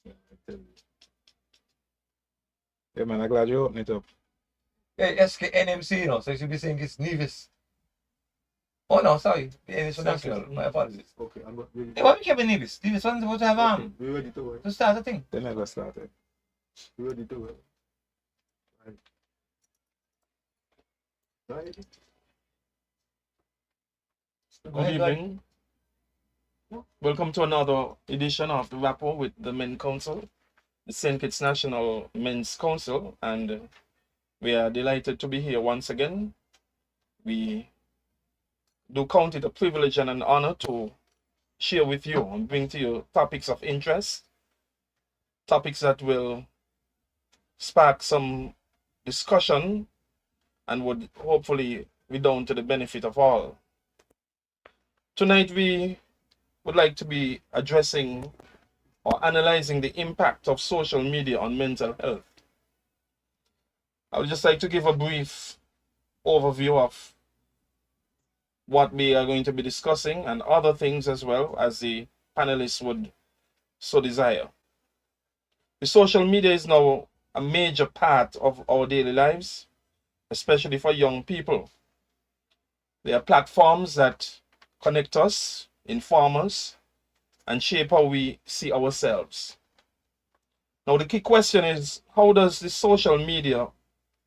Yeah, I tell you. Yeah, man, I'm glad you opened it up. Hey, SKNMC, so you should be saying it's Nevis. Oh no, sorry. The International. My apologies. Okay, I'm ready. Hey, why we kept Nevis? Nevis wasn't supposed to have Okay, we ready to go. to start the thing. They never started. We ready to go. Right. Right. Good evening. Welcome to another edition of the Rapport with the Men Council, the St. Kitts National Men's Council, and we are delighted to be here once again. We do count it a privilege and an honor to share with you and bring to you topics of interest, topics that will spark some discussion and would hopefully redound to the benefit of all. Tonight we would like to be addressing or analyzing the impact of social media on mental health. I would just like to give a brief overview of what we are going to be discussing and other things as well as the panelists would so desire. The social media is now a major part of our daily lives, especially for young people. They are platforms that connect us, inform us, and shape how we see ourselves. Now, the key question is, how does the social media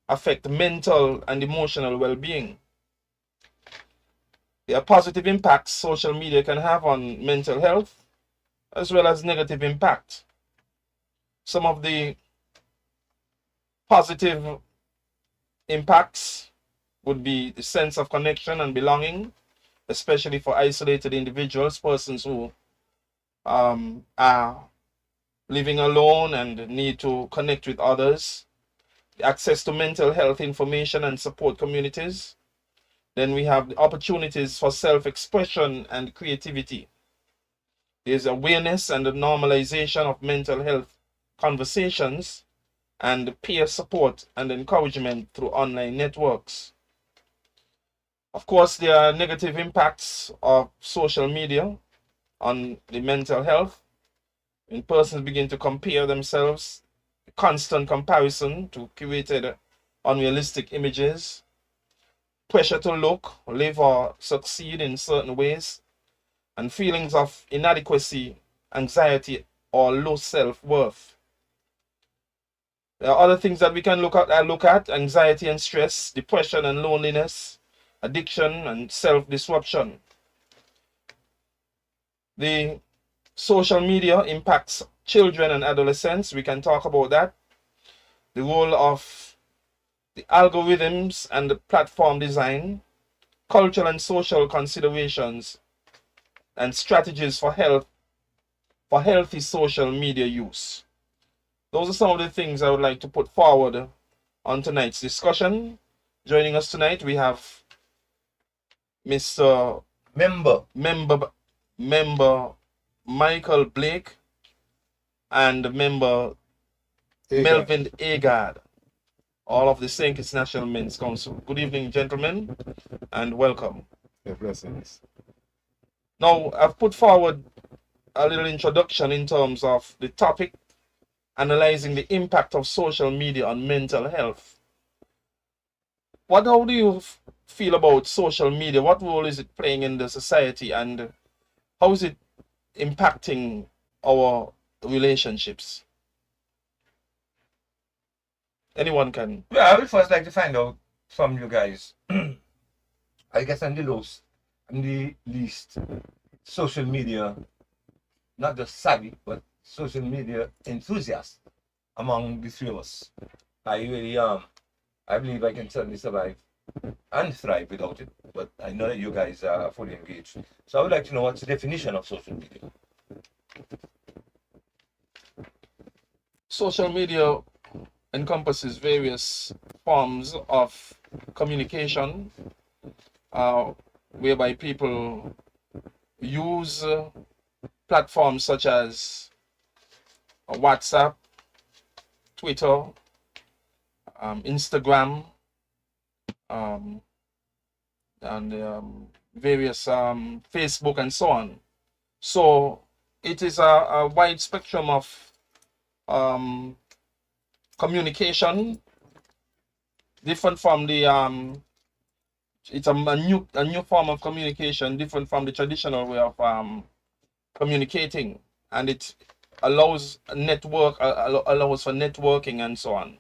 affect mental and emotional well-being? There are positive impacts social media can have on mental health, as well as negative impact. Some of the positive impacts would be the sense of connection and belonging, especially for isolated individuals, persons who are living alone and need to connect with others. Access to mental health information and support communities. Then we have the opportunities for self-expression and creativity. There's awareness and the normalization of mental health conversations and peer support and encouragement through online networks. Of course, there are negative impacts of social media on the mental health. When persons begin to compare themselves, constant comparison to curated unrealistic images, pressure to look, live, or succeed in certain ways, and feelings of inadequacy, anxiety, or low self-worth. There are other things that we can look at anxiety and stress, depression and loneliness, addiction and self-disruption. The social media impacts children and adolescents. We can talk about that. The role of the algorithms and the platform design, cultural and social considerations, and strategies for healthy social media use. Those are some of the things I would like to put forward on tonight's discussion. Joining us tonight, we have Mr. Member Michael Blake and Member Melvin Agard, all of the St. Kitts National Men's Council. Good evening, gentlemen, and welcome. Yeah, blessings. Now, I've put forward a little introduction in terms of the topic, analyzing the impact of social media on mental health. How do you feel about social media? What role is it playing in the society, and how is it impacting our relationships? Anyone can. Well, I would first like to find out from you guys. I guess I'm the least social media, not just savvy, but social media enthusiast among the three of us. I really I believe I can certainly survive and thrive without it, but I know that you guys are fully engaged. So I would like to know what's the definition of social media. Social media encompasses various forms of communication, whereby people use platforms such as WhatsApp, Twitter, Instagram, and various Facebook and so on. So it is a wide spectrum of communication, different from the it's a new form of communication, different from the traditional way of communicating, and it allows allows for networking and so on.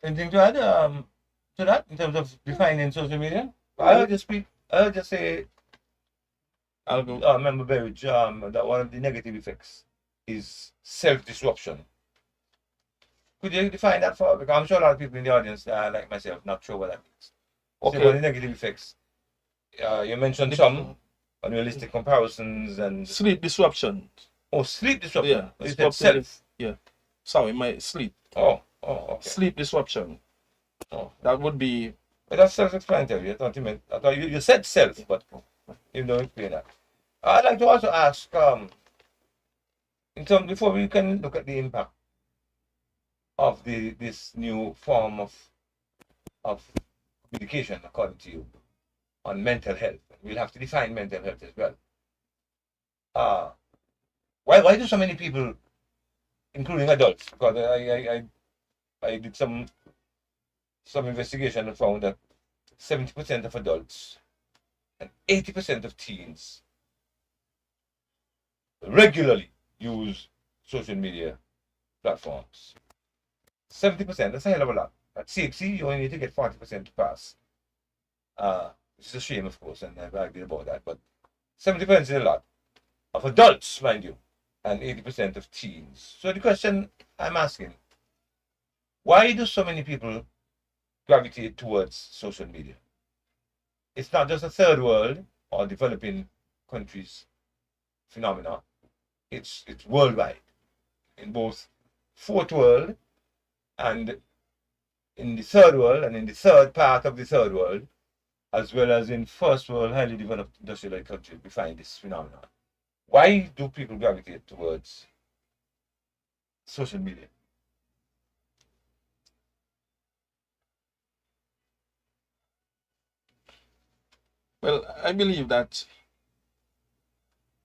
Anything to add to that in terms of defining social media? I heard you speak. I heard you say. I'll go. I remember very that one of the negative effects is self-disruption. Could you define that for? Because I'm sure a lot of people in the audience, like myself, not sure what that means. Okay. So what are the negative effects? You mentioned some unrealistic comparisons and Sleep disruption. oh, sleep disruption. Yeah, You said self. Yeah. Sorry, my sleep. Oh, okay. Sleep disruption. Oh. That would be. But that's self-explanatory. I thought you meant. I thought you said self, but you don't explain that. I'd like to also ask, in terms before we can look at the impact of this new form of communication, according to you, on mental health. We'll have to define mental health as well. Why do so many people, including adults, because I did some investigation and found that 70% of adults and 80% of teens regularly use social media platforms. 70%, that's a hell of a lot. At CXC, you only need to get 40% to pass. Which is a shame, of course, and I've argued about that, but 70% is a lot of adults, mind you, and 80% of teens. So the question I'm asking, why do so many people gravitate towards social media? It's not just a third world or developing countries phenomena. It's worldwide, in both fourth world and in the third world and in the third part of the third world, as well as in first world highly developed industrialized countries. We find this phenomenon. Why do people gravitate towards social media? Well, I believe that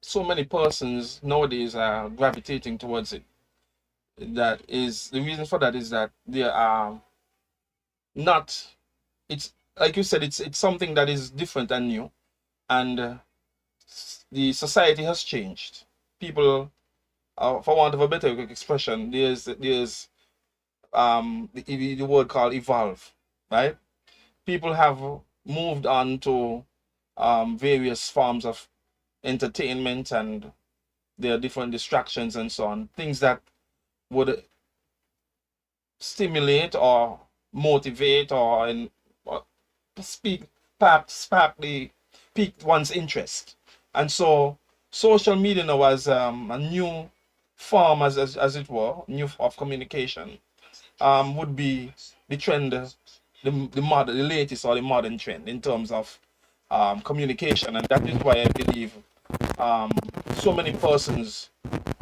so many persons nowadays are gravitating towards it. That is the reason for that is that they are not. It's like you said. It's something that is different and new, and the society has changed. People, for want of a better expression, there's the word called evolve, right? People have moved on to various forms of entertainment, and there are different distractions and so on, things that would stimulate or motivate or speak perhaps spark the pique one's interest. And so social media now as a new form, as it were, new of communication, would be the trend, the latest or the modern trend in terms of communication. And that is why I believe so many persons,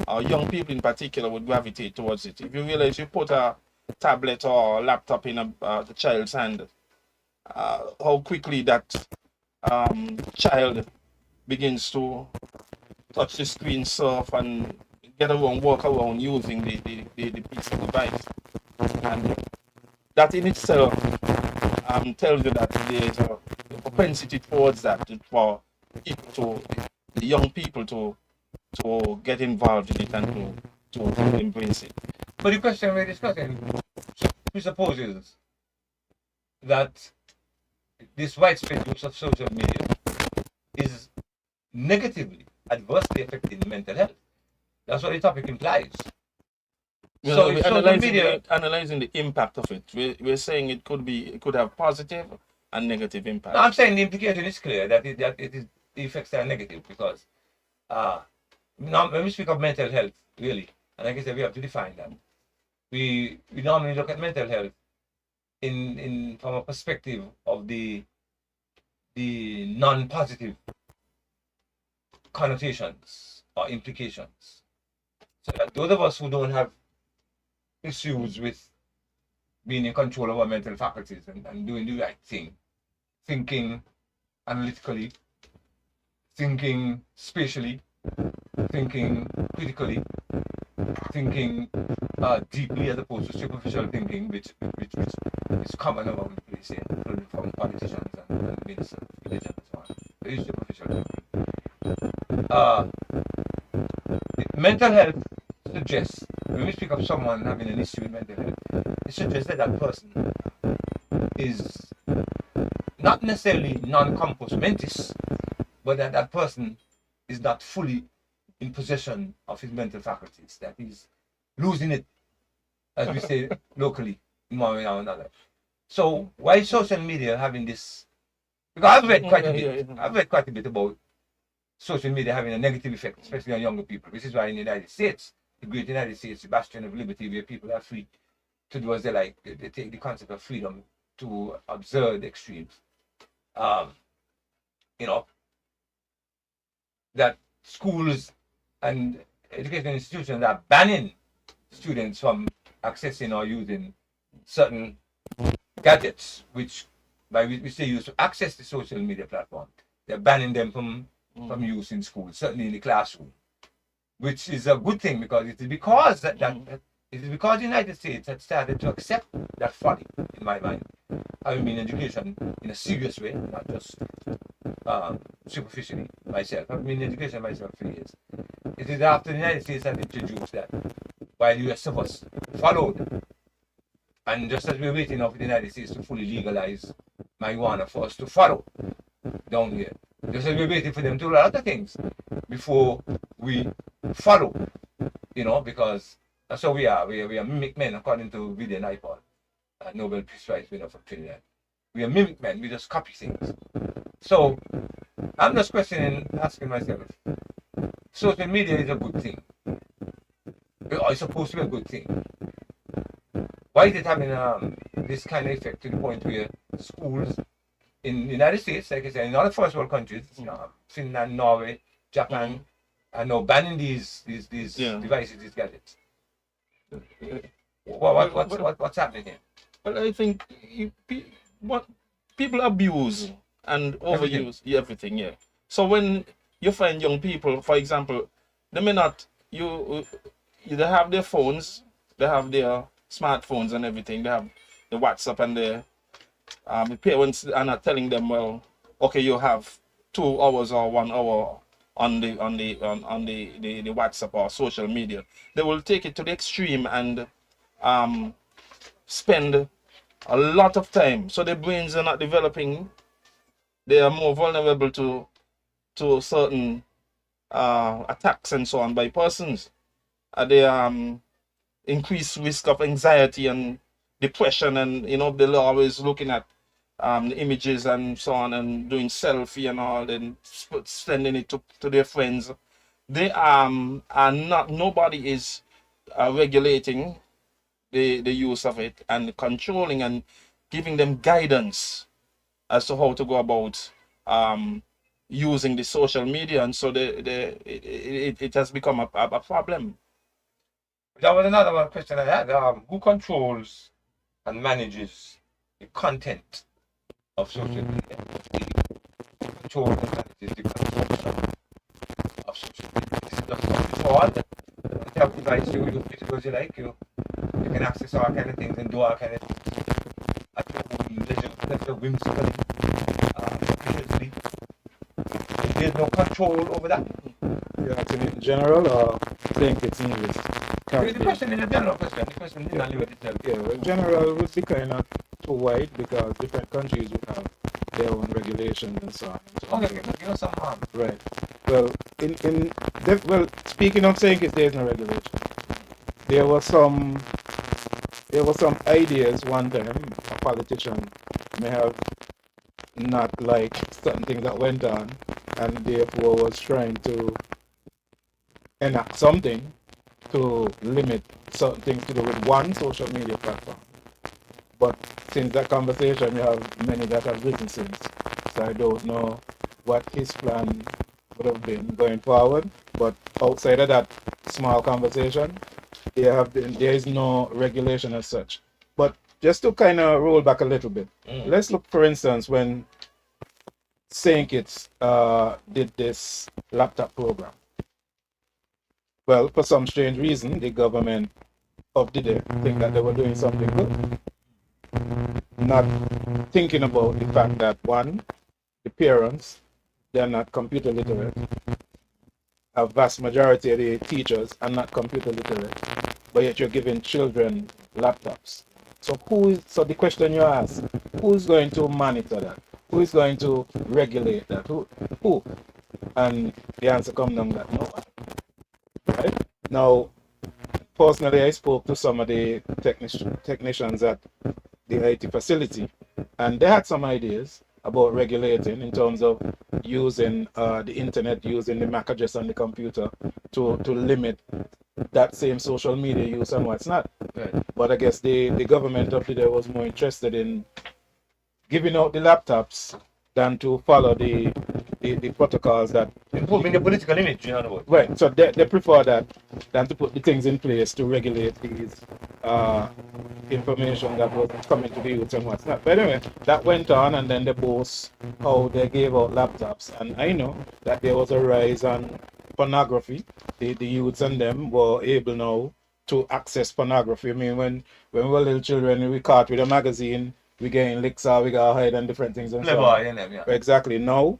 young people in particular, would gravitate towards it. If you realize you put a tablet or a laptop in the child's hand, how quickly that child begins to touch the screen, surf, and get around, walk around using the piece of device. And that in itself tells you that there is a propensity towards that for it to the young people to get involved in it and to embrace it. But the question we're discussing presupposes that this widespread use of social media is negatively, adversely affecting mental health. That's what the topic implies. You So know, if we're social media, analyzing the impact of it. We're saying it could have positive and negative impact. no, I'm saying the implication is clear that it is the effects are negative because now when we speak of mental health, really, and like I said, we have to define that. We normally look at mental health in from a perspective of the non-positive connotations or implications. So that those of us who don't have issues with being in control of our mental faculties and doing the right thing, thinking analytically, thinking spatially, thinking critically, thinking deeply as opposed to superficial thinking, which is common around the place here, including from politicians and ministers of religion and so on. There is superficial thinking. Mental health suggests, when we speak of someone having an issue with mental health, it suggests that that person is not necessarily non-compos mentis, but that that person is not fully in possession of his mental faculties, that he's losing it, as we say locally, in one way or another. So why is social media having this? Because I've read quite a bit. I've read quite a bit about social media having a negative effect, especially on younger people. This is why in the United States, the great United States, the bastion of liberty, where people are free to do as they like. They take the concept of freedom to absurd extremes. You know, that schools and educational institutions are banning students from accessing or using certain gadgets, which they use to access the social media platform. They're banning them from use in school, certainly in the classroom, which is a good thing because it is because it is because the United States had started to accept that folly, in my mind. I mean education in a serious way, not just superficially myself. I've been in education myself for years. It is after the United States had introduced that, while the rest of us followed. And just as we're waiting for the United States to fully legalize marijuana for us to follow down here, just as we're waiting for them to do a lot of things before we follow, because that's how we are. We are mimic men, according to Vivian Naipaul, a Nobel Peace Prize winner from Trinidad. We are mimic men, we just copy things. So I'm just asking myself, social media is a good thing. It's supposed to be a good thing. Why is it having this kind of effect to the point where schools in the United States, like I said, in other first world countries, Finland, Norway, Japan, are now banning these devices, these gadgets? What's happening here? Well, I think what people abuse and overuse everything. Yeah. So when you find young people, for example, they may not they have their phones, they have their smartphones and everything. They have the WhatsApp and the parents are not telling them, well, okay, you have 2 hours or 1 hour on the WhatsApp or social media. They will take it to the extreme and spend a lot of time. So their brains are not developing. They are more vulnerable to certain attacks and so on by persons. They increased risk of anxiety and depression, and they're always looking at the images and so on and doing selfie and all, and sending it to their friends. They are not. Nobody is regulating the use of it and controlling and giving them guidance as to how to go about using the social media, and so it has become a problem. That was another one question I had. Who controls and manages the content of social media? Who controls and manages the content of social media? Is it just something for all? You have device, you do it as you like, you can access all kind of things and do all kind of things at your leisure, whimsically, efficiently. There's no control over that. You're asking in general or think it's English? The question is a general question. The question is not limited itself. Yeah, well, general would be kind of too wide because different countries would have their own regulations and so on. And so on. Okay, give us some Right. Well, speaking of saying it, there's no regulation. There were some ideas one time. A politician may have not liked certain things that went on, and therefore was trying to enact something to limit certain things to do with one social media platform. But since that conversation, we have many that have written since. So I don't know what his plan would have been going forward. But outside of that small conversation, there is no regulation as such. But just to kind of roll back a little bit, let's look, for instance, when St. Kitts did this laptop program. Well, for some strange reason, the government of the day think that they were doing something good, not thinking about the fact that one, the parents, they're not computer literate. A vast majority of the teachers are not computer literate, but yet you're giving children laptops. So the question you ask, who's going to monitor that? Who is going to regulate that? Who? And the answer comes down that no one. Right? Now, personally, I spoke to some of the technicians at the IT facility, and they had some ideas about regulating in terms of using the internet, using the MAC address on the computer to limit that same social media use and what's not. Right. But I guess the government of the day was more interested in giving out the laptops than to follow the protocols that Improving the political image, in other words. right. So they prefer that than to put the things in place to regulate these information that was coming to the youth and what's not. But anyway, that went on, and then they boast how they gave out laptops. And I know that there was a rise on pornography. The youths and them were able now to access pornography. I mean, when we were little children, we caught with a magazine, we getting licks or we got hide and different things and so on. Playboy and them, yeah. Exactly. No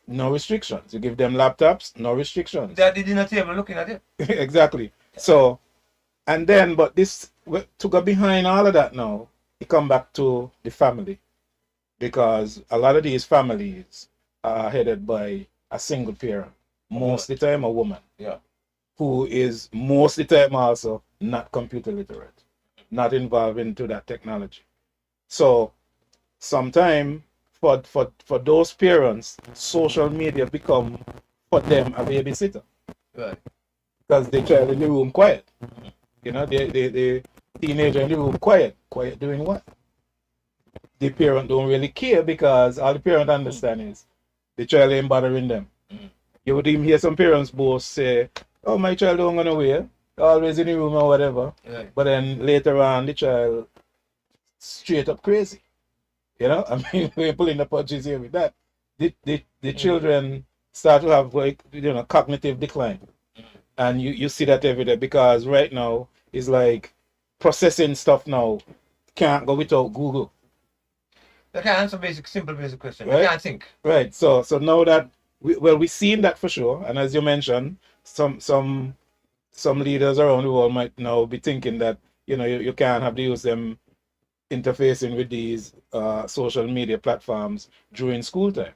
restrictions. You give them laptops, no restrictions. They're at the dinner table looking at it. Exactly. So, and then, but this, to go behind all of that now, it come back to the family. Because a lot of these families are headed by a single parent, most of the time a woman, Yeah. who is most of the time also not computer literate, not involved into that technology. So, sometime for those parents, social media become for them a babysitter. Right. Because the child in the room quiet. You know, the teenager in the room quiet. Quiet doing what? The parent don't really care because all the parent understand is the child ain't bothering them. You would even hear some parents both say, oh, my child don't go nowhere, always in the room or whatever. Right. But then later on, the child straight up crazy. You know, I mean, we're pulling the punches here with that. The children start to have, like, you know, cognitive decline. And you see that every day because right now it's like processing stuff now can't go without Google. They can answer simple basic question. Right? They can't think. Right. So now that we're seeing that for sure, and as you mentioned, some leaders around the world might now be thinking that, you know, you can't have to use them interfacing with these social media platforms during school time.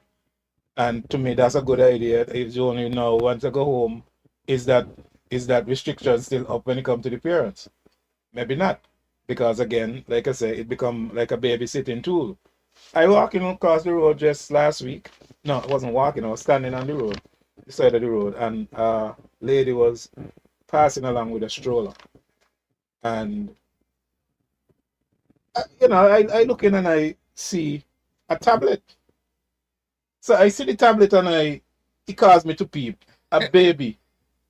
And to me, that's a good idea. If you only know once I go home, is that restriction still up when it comes to the parents? Maybe not, because again, like I say, it become like a babysitting tool. I walking across the road just last week. No, I wasn't walking. I was standing on the road, the side of the road, and a lady was passing along with a stroller, and you know, I look in and I see a tablet. So I see the tablet and it caused me to peep. A baby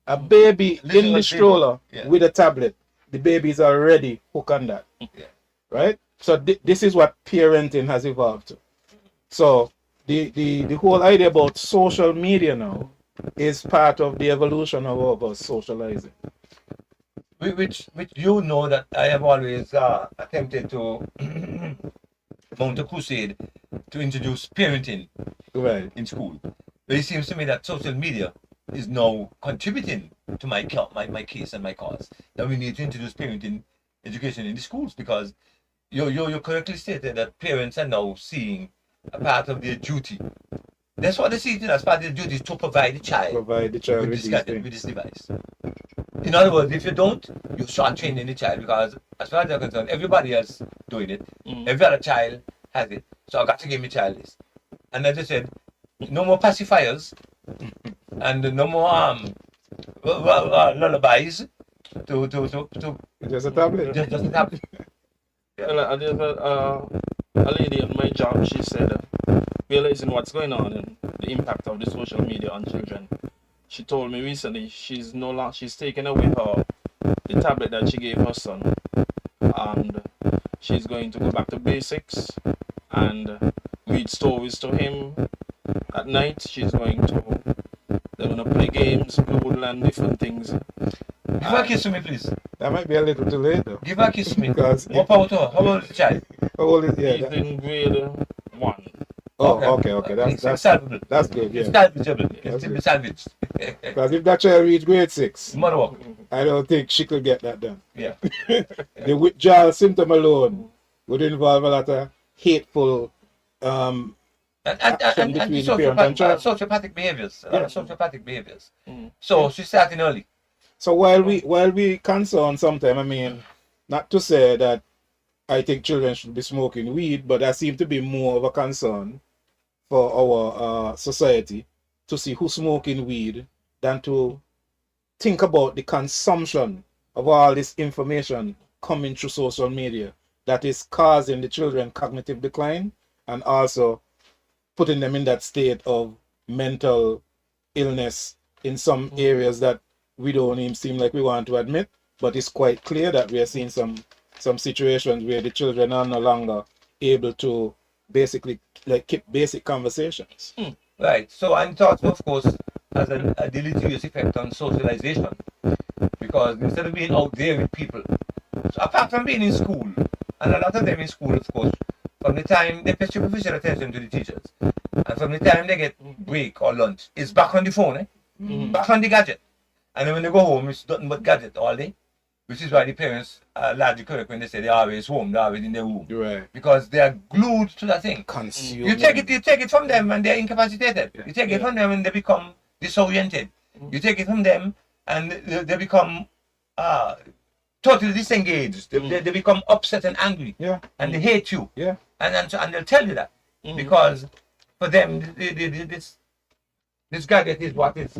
in the stroller Yeah. with a tablet. The baby is already hooked on that. Yeah. Right? So this is what parenting has evolved to. So the whole idea about social media now is part of the evolution of us socializing. Which you know that I have always attempted to mount a crusade to introduce parenting Right. in school. But it seems to me that social media is now contributing to my case and my cause. That we need to introduce parenting education in the schools because you correctly stated that parents are now seeing a part of their duty. That's what they see it as part of their duty is to provide the child Provide the child with with these this things. with this device. In other words, if you don't, you start training the child because as far as I'm concerned, everybody else doing it. Every other child has it. So I got to give my child this. And as I said, no more pacifiers and no more lullabies to Just a tablet. just a tablet. Well, there's a lady on my job, she said, realizing what's going on and the impact of the social media on children, she told me recently she's taken away the tablet that she gave her son, and she's going to go back to basics and read stories to him at night. She's going to They want to play games, pool, and different things. Give her a kiss to me, please. That might be a little too late though. Give her a kiss to me. Because More power to her. How old is the child? how old is He's in grade 1. Oh, okay. It's That's salvageable. that's good. It's Yeah. salvageable. It's That's still be good. salvaged. Because if that child reach grade 6, Mother work. I don't think she could get that done. Yeah. The withdrawal symptom alone would involve a lot of hateful action between the parent and child. Sociopathic behaviors. Yeah. Sociopathic behaviors. Mm. So she's starting early. So while we concern sometimes, I mean, not to say that I think children should be smoking weed, but that seems to be more of a concern for our society to see who's smoking weed than to think about the consumption of all this information coming through social media that is causing the children cognitive decline and also putting them in that state of mental illness in some areas that we don't even seem like we want to admit, but it's quite clear that we are seeing some situations where the children are no longer able to basically like keep basic conversations. Right. So and thought, of course, has a deleterious effect on socialization. Because instead of being out there with people, so apart from being in school, and a lot of them in school, of course, from the time they pay superficial attention to the teachers, and from the time they get break or lunch, it's back on the phone, back on the gadget. And then when they go home, it's nothing but gadget all day, which is why the parents are largely correct when they say they're always home, they're always in their room, Right. because they are glued to that thing. Consume. You take it from them and they're incapacitated. Yeah. You take it from them and they become disoriented. You take it from them and they become totally disengaged. They become upset and angry. Yeah. And they hate you. Yeah. And they'll tell you that. Because for them, this gadget is what is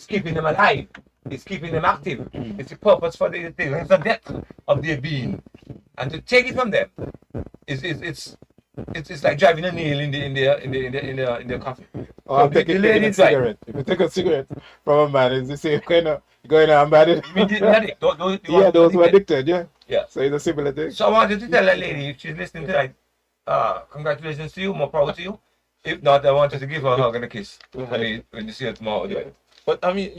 keeping them alive. It's keeping them active. It's the purpose for the depth of their being. And to take it from them it's like driving a nail in the coffin. Or I'm taking a cigarette. If you take a cigarette from a man, it's the same kind of going on bad. Yeah, those who are addicted, yeah. Yeah. So it's a similar thing. So I wanted to tell that lady, if she's listening tonight, congratulations to you, more power to you. If not, I wanted to give her a hug and a kiss when you see her tomorrow. Yeah. But I mean,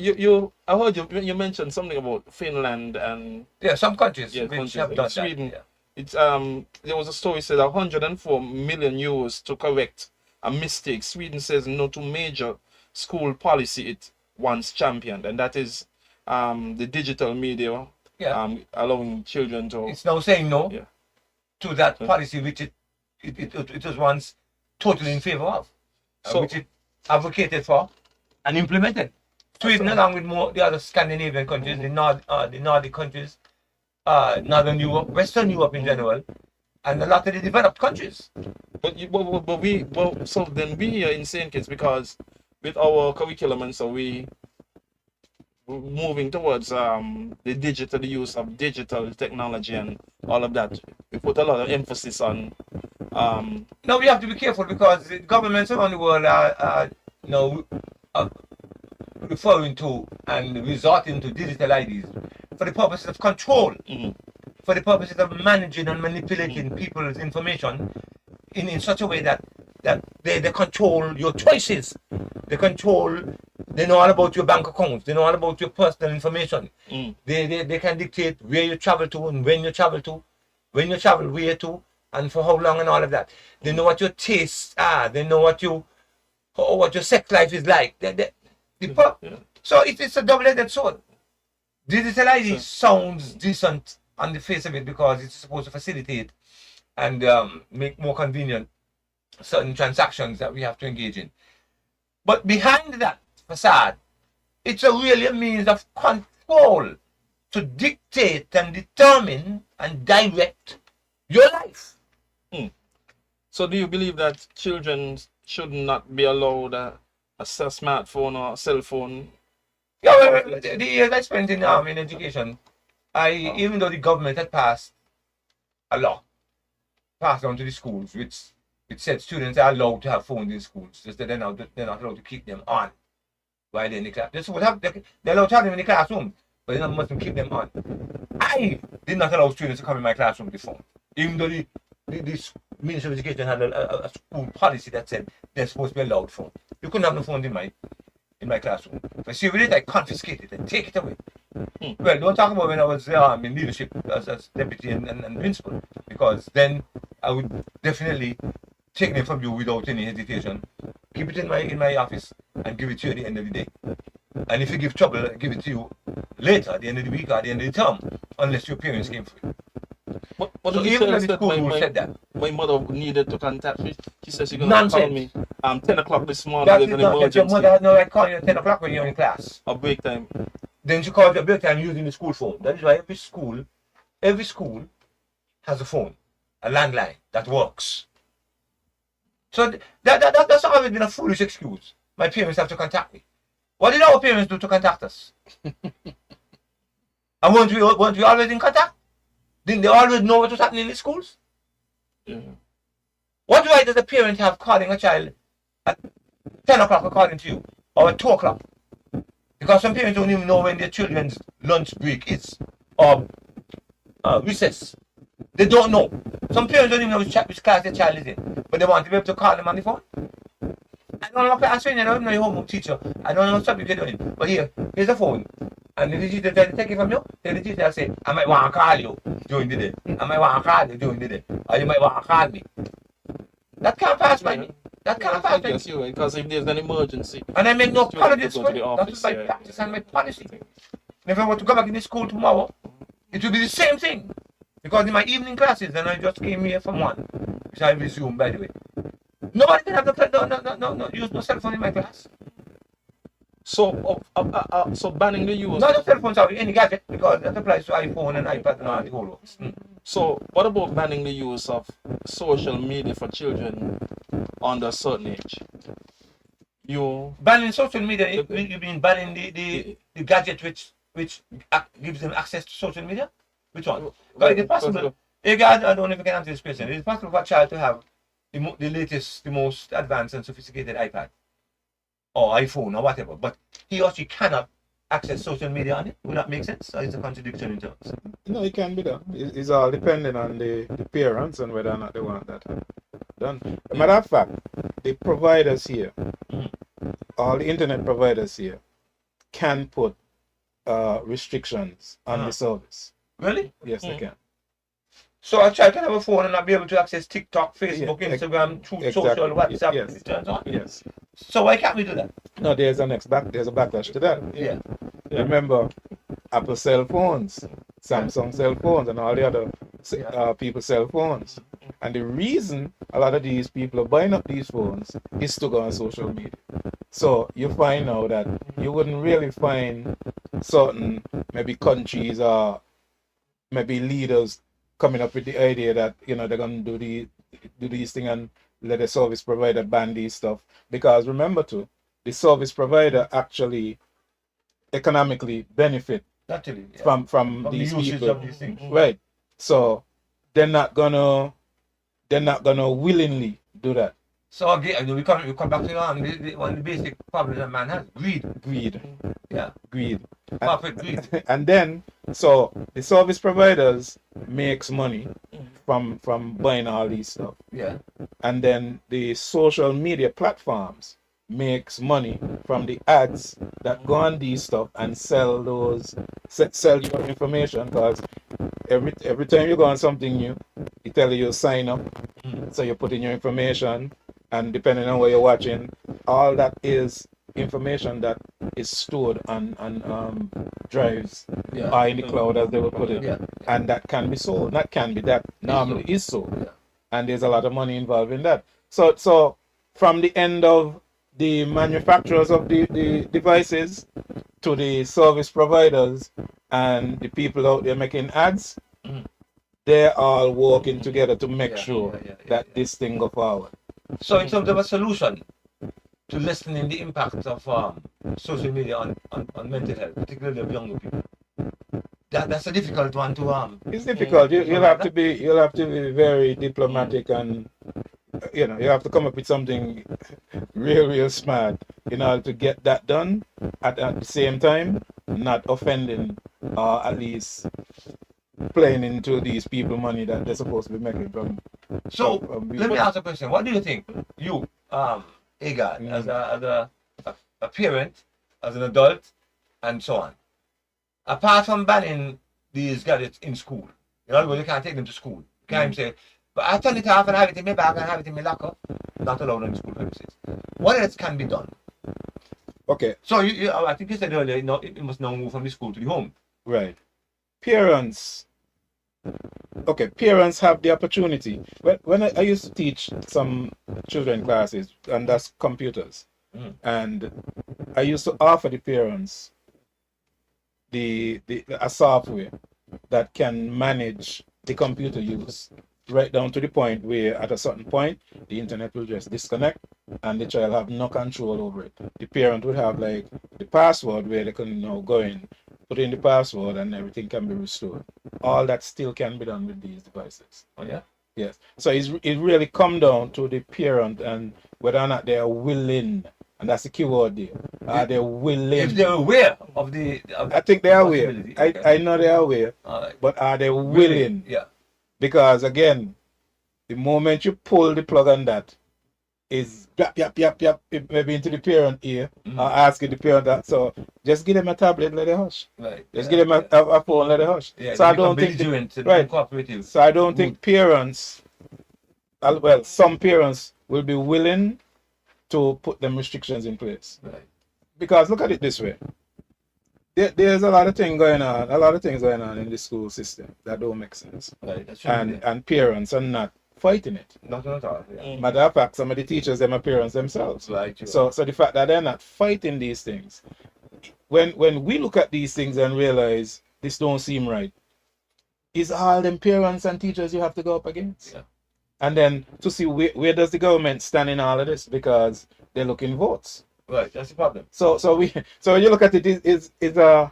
I heard you mentioned something about Finland and Some countries yeah, which countries have like done Sweden. that. It's there was a story said 104 million euros to correct a mistake. Sweden says no to major school policy it once championed, and that is the digital media allowing children to. It's now saying no Yeah. to that policy which it was once totally in favor of, which it advocated for and implemented. Sweden, along with the other Scandinavian countries, the Nordic countries, Northern Europe, Western Europe in general, and a lot of the developed countries. So then we here in St. Kitts, because with our curriculum and so we're moving towards the use of digital technology and all of that. We put a lot of emphasis on. Now we have to be careful because the governments around the world are referring to and resorting to digital IDs for the purposes of control, for the purposes of managing and manipulating people's information in such a way that they control your choices. They know all about your bank accounts. They know all about your personal information. They can dictate where you travel to and when you travel to, when you travel where to, and for how long and all of that. They know what your tastes are. They know what your sex life is like. So it's a double-edged sword. Digital ID sounds decent on the face of it because it's supposed to facilitate and make more convenient certain transactions that we have to engage in. But behind that facade, it's really a means of control to dictate and determine and direct your life. So do you believe that children should not be allowed a smartphone or a cell phone? Yeah, well, the years I spent in education, even though the government had passed a law, passed on to the schools, which said students are allowed to have phones in schools, just that they're not allowed to keep them on while they're in the class. They're allowed to have them in the classroom, but they mustn't keep them on. I did not allow students to come in my classroom with the phone, even though the Ministry of Education had a school policy that said they're supposed to be allowed phone. You couldn't have no phone in in my classroom. If I see with it, I confiscate it and take it away. Hmm. Well, don't talk about when I was in leadership as deputy and principal, because then I would definitely take them from you without any hesitation, keep it in my office, and give it to you at the end of the day. And if you give trouble, I give it to you later, at the end of the week or at the end of the term, unless your parents came for it. What So did you even tell though us the that school rule said that. my mother needed to contact me? She said she's gonna call me 10 o'clock this morning. That There's is an not your emergency. mother had no right calling you at 10 o'clock when you're in class. A break time. Then she calls you at break time using the school phone. That is why every school has a phone, a landline that works. So that's always been a foolish excuse. My parents have to contact me. What did our parents do to contact us? And weren't we always in contact? Didn't they always know what was happening in the schools? Yeah. What right does a parent have calling a child at 10 o'clock according to you? Or at 2 o'clock? Because some parents don't even know when their children's lunch break is. Or recess. They don't know. Some parents don't even know which class their child is in. But they want to be able to call them on the phone. I don't know what class you're in. I don't know your homework teacher. I don't know what subject you're doing. But here's the phone. And if the teacher tries to take it from you, then the teacher will say, I might want to call you during the day. I might want to call you during the day. Or you might want to call me. That can't pass by me. That can't pass by me. Yes, you're right, because if there's an emergency. And I make no you have to apologies go for to it. the That office, is my yeah. practice and my policy. And if I were to go back in the school tomorrow, it will be the same thing. Because in my evening classes, and I just came here from one, which I resumed, by the way. Nobody can have no use no cell phone in my class. So, so banning the use. Not a cell phone, sorry, any gadget, because that applies to iPhone and iPad and all the whole works. So, what about banning the use of social media for children under a certain age? Banning social media, you mean banning the gadget which gives them access to social media? Which one? Because it is possible. I don't know if I can answer this question. It is possible for a child to have the latest, the most advanced and sophisticated iPad or iPhone or whatever, but he or she cannot access social media on it. Would that make sense? Or is it a contradiction in terms? No, it can be done. It's all depending on the parents and whether or not they want that done. As a matter of fact, the providers here, all the internet providers here, can put restrictions on the service. Really? Yes, they can. So a child can have a phone and not be able to access TikTok, Facebook, Instagram, through social, WhatsApp, yes. and so on? Yes. So why can't we do that? No, there's a backlash to that. Yeah. Remember, Apple cell phones, Samsung cell phones, and all the other people's cell phones. And the reason a lot of these people are buying up these phones is to go on social media. So you find now that you wouldn't really find certain maybe countries or maybe leaders coming up with the idea that they're gonna do these things and let the service provider ban these stuff, because remember too, the service provider actually economically benefit Naturally, from these the usage people, of these things. right? So they're not gonna willingly do that. So again, we come back to one of the basic problems that man has: greed. Yeah, Greed. corporate greed. And then, so the service providers makes money from buying all these stuff. Yeah. And then the social media platforms makes money from the ads that go on these stuff and sell your information, because every time you go on something new, it tell you sign up. So you put in your information, and depending on what you're watching, all that is information that is stored on drives or in the cloud, as they will put it, and that can be sold. That normally is sold, and there's a lot of money involved in that. So from the end of the manufacturers of the devices to the service providers and the people out there making ads, they're all working together to make sure that this thing go forward. So in terms of a solution to lessening the impact of social media on mental health, particularly of younger people, that's a difficult one to It's difficult. You'll have to be very diplomatic, and you have to come up with something real smart in order to get that done at the same time, not offending or at least playing into these people money that they're supposed to be making from. So let me ask a question. What do you think, you, Agard, as a parent as an adult, and so on. Apart from banning these gadgets in school, in other words, you can't take them to school. You can't even say, but I turn it off and have it in my bag and have it in my locker. Not allowed in school premises. What else can be done? Okay, So I think you said earlier, it must now move from the school to the home. right. Parents. Okay, parents have the opportunity. When I used to teach some children classes, and that's computers, and I used to offer the parents a software that can manage the computer use right down to the point where at a certain point the internet will just disconnect and the child have no control over it. The parent would have like the password where they can now go in, put in the password, and everything can be restored. All that still can be done with these devices. Oh yeah? Yes. So it really come down to the parent and whether or not they are willing, and that's the keyword there. Are they willing? If they're aware of the I think they are aware. possibility, okay. I know they are aware, All right. but are they willing? Yeah. Because again, the moment you pull the plug on that, is yap yap yap yap maybe into the parent ear or asking the parent that. So just give them a tablet, let it hush. Right. Just give them a phone, let it hush. Yeah, So I don't think right. cooperative. So I don't think parents, well, some parents will be willing to put them restrictions in place. Right. Because look at it this way. There's a lot of things going on in the school system that don't make sense. Right. That's And parents are not fighting it. not at all. Yeah. Matter of fact, some of the teachers them are parents themselves. Right. Sure. So the fact that they're not fighting these things, when we look at these things and realize this don't seem right, it's all them parents and teachers you have to go up against. Yeah. And then to see where does the government stand in all of this, because they're looking votes. Right. That's the problem. So when you look at it, it's a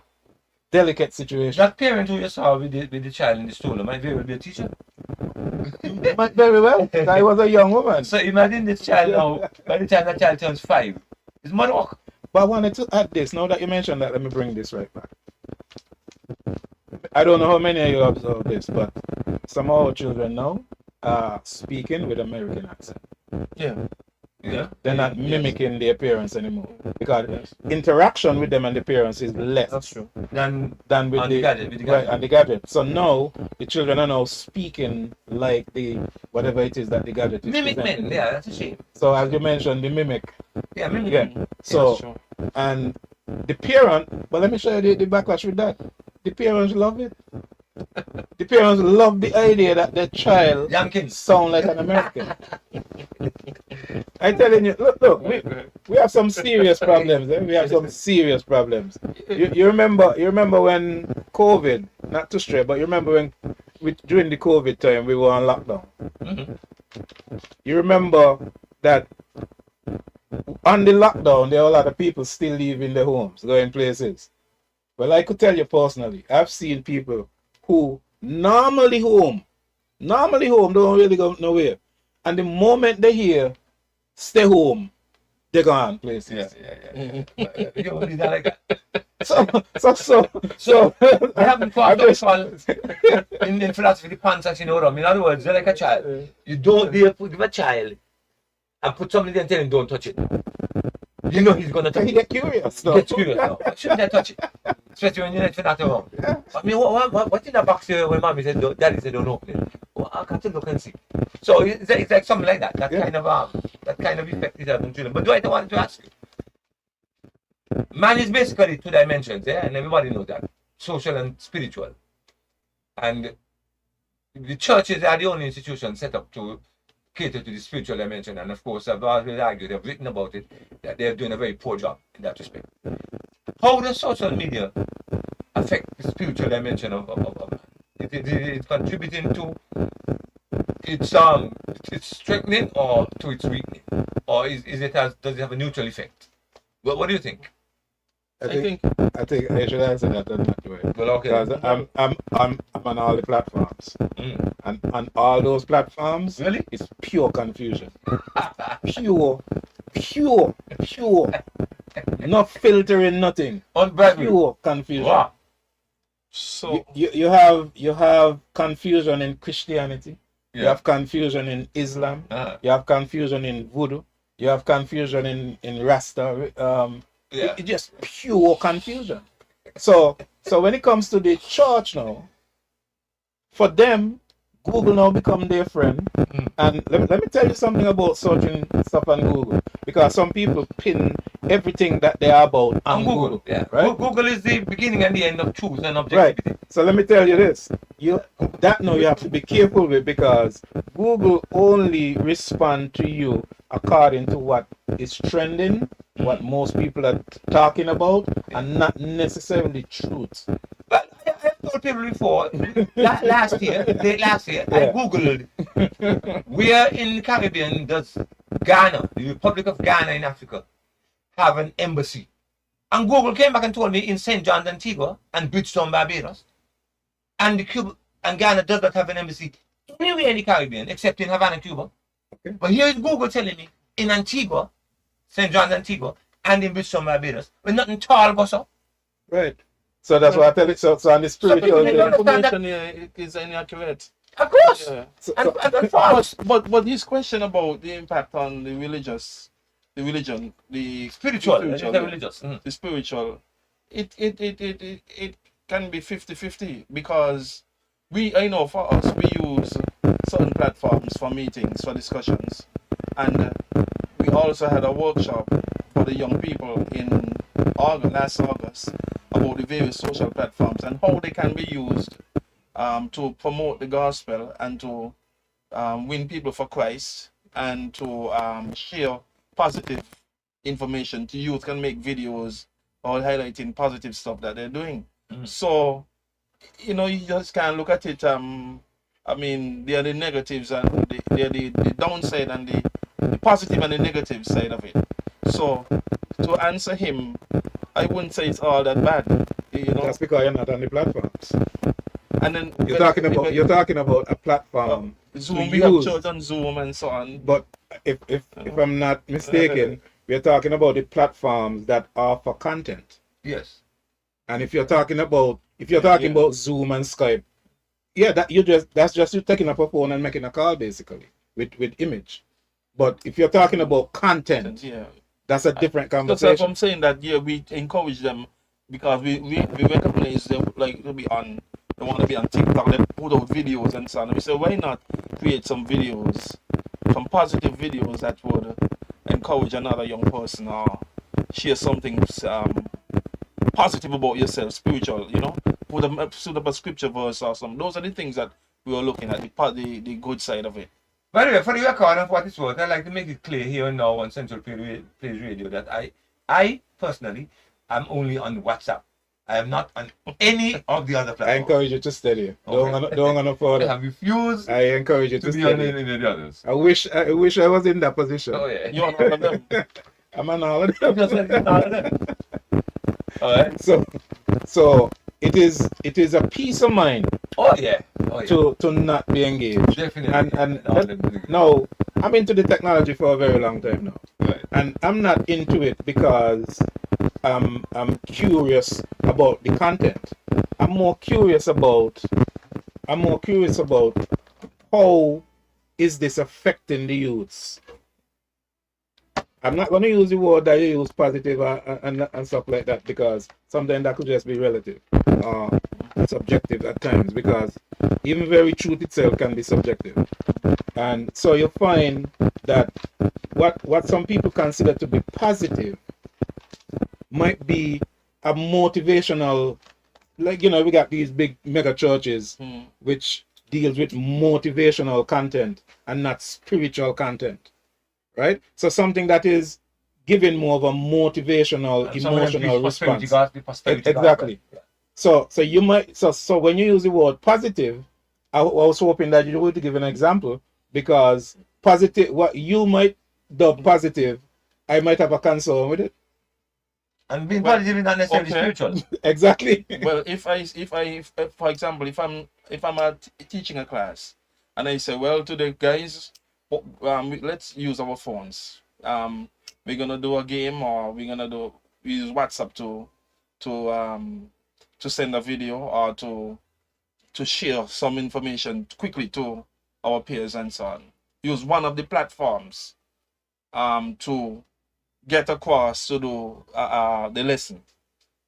delicate situation. That parent who you saw with the child in the stool might very well be a teacher. Might very well. I was a young woman. So imagine this child now, by the time that child turns 5, his mother walk. But I wanted to add this. Now that you mentioned that, let me bring this right back. I don't know how many of you observe this, but some of our children now are speaking with American accent. Yeah. Yeah. They're not mimicking their parents anymore, because interaction with them and the parents is less That's true. Than than with on the gadget, with the right, gadget. and the gadget. So now the children are now speaking like the whatever it is that the gadget is Mimic presenting. men, yeah, that's a shame. So as you mentioned, the mimic. Yeah, mimic Yeah. men. So That's true. and the parent, but let me show you the backlash with that. The parents love it. The parents love the idea that their child Youngkins. sound like an American. I'm telling you, look, we have some serious problems. We have some serious problems. You remember when COVID, not to stray, but you remember when during the COVID time we were on lockdown. You remember that on the lockdown there were a lot of people still leaving their homes, going places. Well, I could tell you personally, I've seen people who normally home don't really go nowhere. And the moment they hear stay home, they're gone places. Yeah. You don't need that like that. So I haven't fought in philosophy the pants as you know them. In other words, they're like a child. You don't dare give a child and put something there and tell him don't touch it. You know he's gonna touch he it. get curious. He gets curious now. Why shouldn't I touch it? Especially when you're not for that around. I mean, what in the box here when mommy said, daddy said don't open it? Well, I got to look and see. So it's like something like that. That kind of effect it has on children. But do I want to ask you? Man is basically 2 dimensions, yeah, and everybody knows that. Social and spiritual. And the churches are the only institution set up to cater to the spiritual dimension, and of course I've always argued, I've written about it, that they're doing a very poor job in that respect. How does social media affect the spiritual dimension of man? It's contributing to its strengthening or to its weakening? Or does it have a neutral effect? What do you think? I think I should answer that in that way. Well, okay. Because I'm on all the platforms. And on all those platforms, Really? it's pure confusion. pure. Not filtering nothing. Unbridled. Pure confusion. Wow. So You have confusion in Christianity. You have confusion in Islam. You have confusion in Voodoo. You have confusion in Rasta Yeah. It's just pure confusion. So when it comes to the church now, for them, Google now become their friend. And let me tell you something about searching stuff on Google. Because some people pin everything that they are about on Google. Yeah. Right? Google is the beginning and the end of truth and Right. objectivity. So let me tell you this. You have to be careful with, because Google only respond to you according to what is trending, what most people are talking about, and not necessarily truth. But I told people before, late last year, I Yeah. Googled where in the Caribbean does Ghana, the Republic of Ghana in Africa, have an embassy. And Google came back and told me in St. John's, Antigua and Bridgetown, Barbados. And Ghana does not have an embassy anywhere in the Caribbean except in Havana, Cuba. Okay. But here is Google telling me in Antigua, St. John's, Antigua, and in Bridgetown, Barbados, with nothing tall goes up. Right. So that's why I tell you. So on the spiritual So The thing. information here is inaccurate. Of course. Yeah. And that's false. But his question about the impact on the religion, the Spiritual, yeah, religious. the spiritual, it can be 50-50, because I know for us, we use certain platforms for meetings, for discussions, and we also had a workshop for the young people in last August, about the various social platforms and how they can be used to promote the gospel and to win people for Christ, and to share positive information to youth, can make videos or highlighting positive stuff that they're doing. So, you just can't look at it. I mean, there are the negatives and the downside and the positive and the negative side of it. So, to answer him, I wouldn't say it's all that bad. That's because you're not on the platforms. And then You're talking about a platform. Zoom, to we have use. church on Zoom and so on. But if I'm not mistaken, we're talking about the platforms that offer content. Yes. And if you're talking about about Zoom and Skype, that's just you taking up a phone and making a call, basically, with image. But if you're talking about content, that's a different conversation. So I'm saying that we encourage them, because we recognize them, like they want to be on TikTok, they put out videos and so on. And we say, why not create some videos, some positive videos that would encourage another young person, or share something positive about yourself, spiritual, put up a scripture verse or something. Those are the things that we are looking at, the good side of it. By the way, for the record of what it's worth, I'd like to make it clear here and now on Central Plains Radio that I personally am only on WhatsApp. I am not on any of the other platforms. I encourage you to study. Okay. Don't go further. I have refused I encourage you to be on study. any of the others. I wish I was in that position. Oh yeah. You're one of them. I'm on all of them. Just like all of them. All right. So it is a peace of mind Oh yeah. to not be engaged. Definitely. And no, I'm into the technology for a very long time now. Right. And I'm not into it because I'm curious about the content. I'm more curious about how is this affecting the youths. I'm not going to use the word that you use, positive and stuff like that, because sometimes that could just be relative, subjective at times, because even very truth itself can be subjective. And so you find that what some people consider to be positive might be a motivational, like, we got these big mega churches which deals with motivational content and not spiritual content. Right? So something that is giving more of a motivational, emotional response. Exactly. So you might so when you use the word positive, I was hoping that you would give an example, because positive, what you might dub positive, I might have a concern with it. And being positive is not necessarily spiritual. Exactly. Well, if for example, if I'm teaching a class, and I say, well, today, guys, let's use our phones. We're gonna do a game, or we use WhatsApp to send a video, or to share some information quickly to our peers and so on. Use one of the platforms to get a course to do the lesson.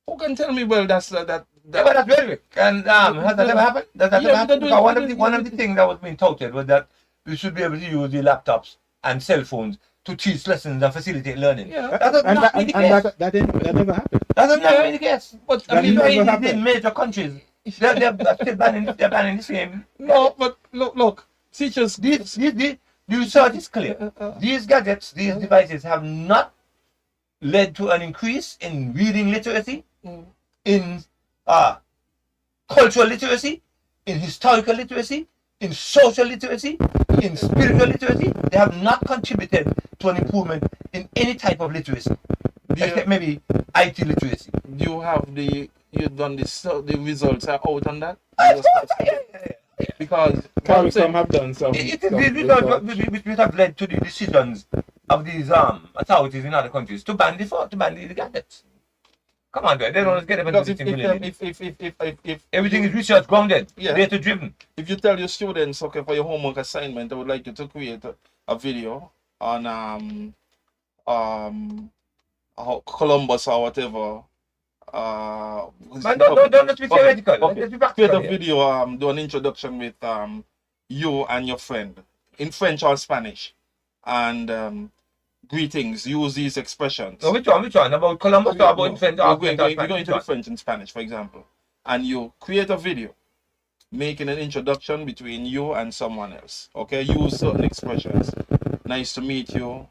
Who can tell me, well, that's Yeah, but that's very and has that ever happened? Does that ever happen? Because one of the things that was being touted was that we should be able to use the laptops and cell phones to teach lessons and facilitate learning. Yeah. That does not be the case. That never happened. That does not be the case. But I That mean, never in happened. the major countries, they're still banning the same. no, but look, teachers. The research is clear. These gadgets, these devices have not led to an increase in reading literacy, in cultural literacy, in historical literacy, in social literacy, in spiritual literacy. They have not contributed to an improvement in any type of literacy, except maybe IT literacy. Do you have you've done the results are out on that? Because Some have done some. It is some these results which have led to the decisions of these authorities in other countries to ban the gadgets. Come on, guys, they don't get because if everything is research grounded, Yeah. data driven. if you tell your students, okay, for your homework assignment, I would like you to create a video on Columbus or whatever. Man, don't be theoretical. Okay. Let's be Create practical a here. video, do an introduction with you and your friend in French or Spanish, and greetings. Use these expressions. No, which one? About Columbus or about French? We're going to the French and Spanish, for example, and you create a video making an introduction between you and someone else. Okay, use certain expressions. Nice to meet you.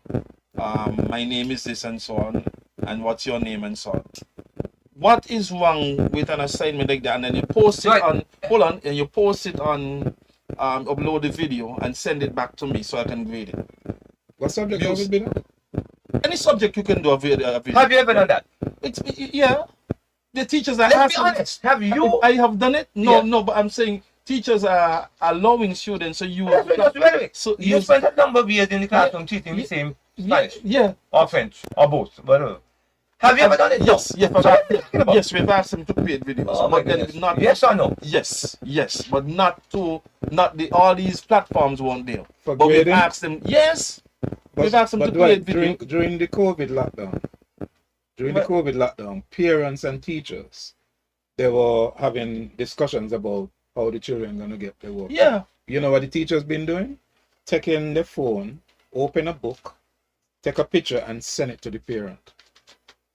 My name is this and so on, and what's your name and so on. What is wrong with an assignment like that? And then you post it on. Hold on, and you post it on. Upload the video and send it back to me so I can grade it. What subject have it been on? Any subject you can do a video. Have you ever done that? Yeah. The teachers are Let's be asking. honest. Have you? I have done it. No, Yeah. no, but I'm saying teachers are allowing students to use. So you spent a number of years in the classroom teaching the same Spanish Yeah. or French or both, whatever. Have you ever done it? Yes, yes, So what are you talking about? yes. We've asked them to create videos, Oh my but then goodness. not. Yes or no? Yes, but not all these platforms weren't there. For But we've grading? asked them. Yes, we've asked them to Dwight, create video. during the COVID lockdown, parents and teachers, they were having discussions about how the children gonna get their work. Yeah. You know what the teachers been doing? Taking the phone, open a book, take a picture and send it to the parent.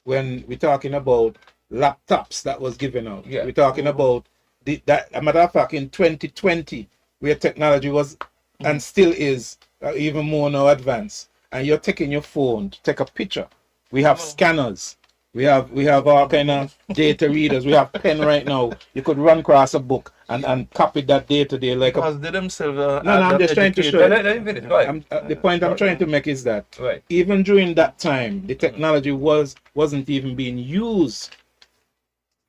When we're talking about laptops that was given out, Yeah. we're talking about a matter of fact in 2020, where technology was and still is even more now advanced, and you're taking your phone to take a picture. We have scanners. We have all kind of data readers. We have pen right now. You could run across a book and copy that data there like a. Because they themselves No, I'm just trying to show you. Let me finish. Go ahead. The point I'm trying to make is that Right. even during that time, the technology wasn't even being used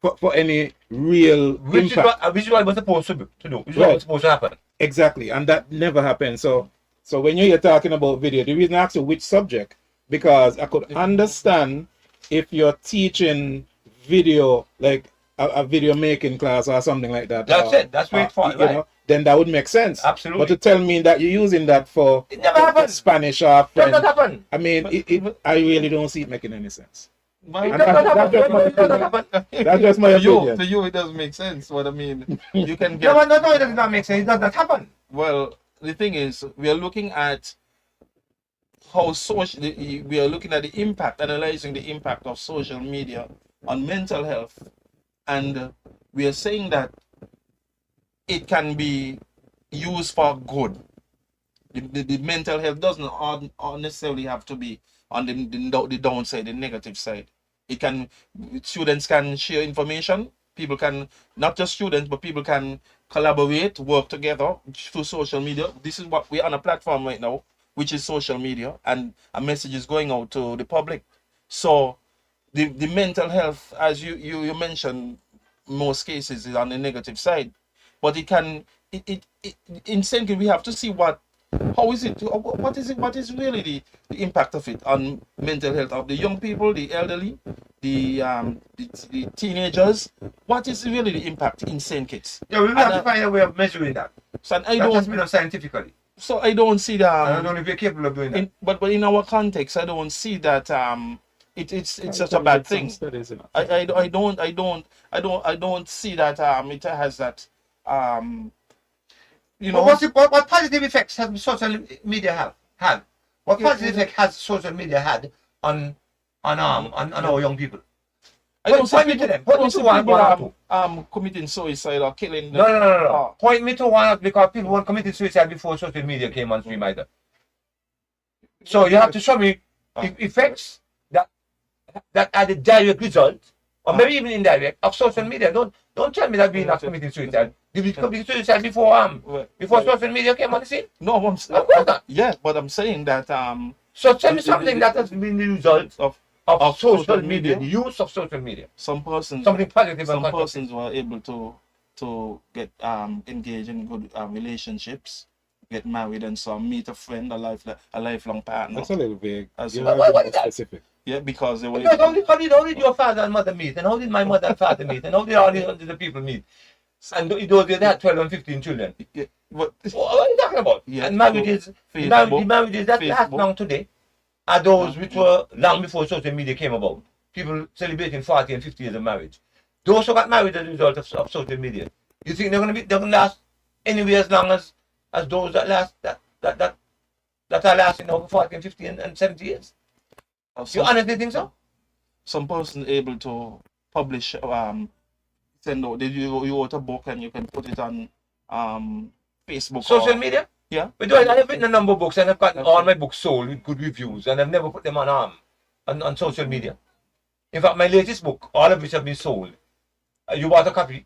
for any real Which impact. is what was supposed to do. Which is what Right. was supposed to happen. Exactly, and that never happened. So when you're talking about video, the reason I asked you which subject, because I could understand if you're teaching video, like a video making class or something like that. That's it. That's where it's for, right. Then that would make sense. Absolutely. But to tell me that you're using that for It never happened. Spanish or Does French, not happen. I mean, I really don't see it making any sense. It My- does not happen. That's just my It does not happen. That's just my to you, opinion. to you, it doesn't make sense. What I mean, you can No, get. no, it does not make sense. It does not happen. Well, the thing is, we are looking at how social. We are looking at the impact, analyzing the impact of social media on mental health, and we are saying that it can be used for good. The mental health doesn't necessarily have to be on the downside, the negative side. It can, students can share information. People can, not just students, but people can collaborate, work together through social media. This is what we're on a platform right now, which is social media, and a message is going out to the public. So the mental health, as you mentioned, most cases is on the negative side, but it can in saying we have to see what is really the impact of it on mental health of the young people, the elderly, the teenagers. What is really the impact in St. Kitts? Yeah, we will have to find a way of measuring that. So I That has don't to be done scientifically. So I don't see I that. don't know if you're capable of doing that. But in our context, I don't see that. It's such a CARICOM bad did some thing. studies, you know. I don't see that. It has that. Um, you But know. what positive effects has social media have? What positive effect has social media had on on our young people? I don't see Point me to people. them. I Point me don't to see one people or two. committing suicide or killing. No. Point me to one because people weren't committing suicide before social media came on stream either. So you have to show me effects that are the direct result, or maybe even indirect, of social media. Don't tell me that we're not committing suicide. Did we commit suicide before social media came on the scene? No, Of course not. yeah, but I'm saying that So tell me something that has been the result of social media, the use of social media. Some persons, Something positive and some constructive. persons were able to get engaged in good relationships, get married, and some meet a friend, a lifelong partner. That's a little vague. As You well. are What being is that? specific. Yeah, because they were. Because how did your father and mother meet? And how did my mother and father meet? And how did all the people meet? And those they had 12 and 15 children. Yeah, but What are you talking about? Yeah, And marriages, the marriages that last long today are those which were long before social media came about. People celebrating 40 and 50 years of marriage. Those who got married as a result of social media. You think they're gonna last anywhere as long as those that last that are lasting over 40 and 50 and 70 years? You honestly think so? Some person able to publish send out you wrote a book and you can put it on Facebook. Social media? Yeah. But I have written a number of books and I've gotten all my books sold with good reviews and I've never put them on social media. In fact, my latest book, all of which have been sold, you bought a copy.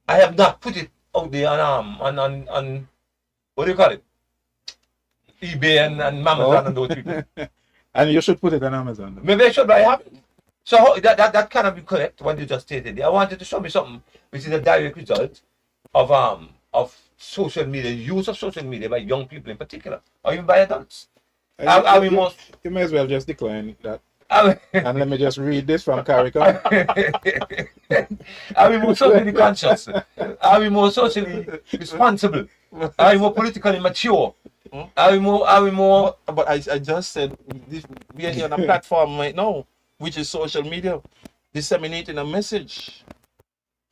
I have not put it out there on what do you call it? eBay and Amazon and those people. And you should put it on Amazon. Maybe I should, but I haven't. So that cannot be correct what you just stated. I wanted to show me something which is a direct result of social media, use of social media by young people in particular, or even by adults. You may as well just decline that. And let me just read this from CARICOM. Are we more socially conscious? Are we more socially responsible? Are we more politically mature? Are we more? But I just said we are on a platform right now, which is social media, disseminating a message